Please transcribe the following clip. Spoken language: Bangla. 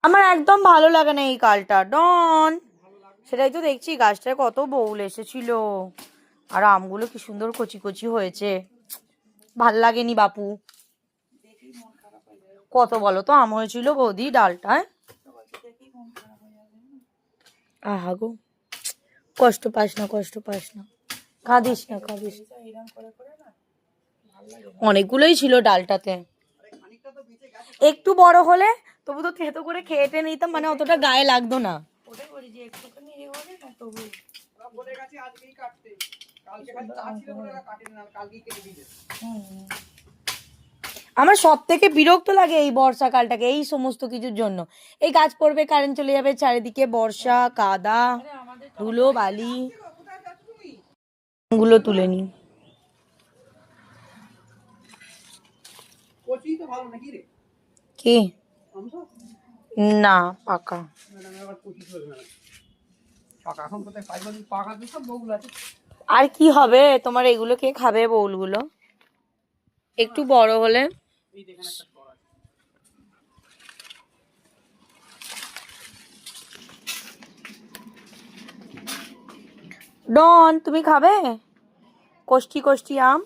আমার একদম ভালো লাগে না এই কালটা ডন। সেটাই তো দেখছি, গাছটায় কত বউল এসেছিল, আর আমগুলো কি সুন্দর কচি কচি হয়েছে। ভাল লাগেনি বাপু। কত বলো তো আম হয়েছিল বৌদি ডালটায়। আহা গো, কষ্ট পাস না, কষ্ট পাস না, কাঁদিস না, কাঁদিস না। অনেকগুলোই ছিল ডালটাতে। একটু বড় হলে তবু তো থেতো করে খেয়ে নিতাম, মানে অতটা গায়ে লাগতো না। আমার সব থেকে বিরক্ত লাগে এই বর্ষাকালটাকে এই সমস্ত কিছুর জন্য। এই গাছ পড়বে, কারেন্ট চলে যাবে, চারিদিকে বর্ষা, কাদা, ধুলো বালি। গুলো তুলে নি। কি না পাকা? আর কি হবে তোমার, এগুলো কে খাবে বউলগুলো? একটু বড় হলে। ডন তুমি খাবে কষ্টি কষ্টি আম?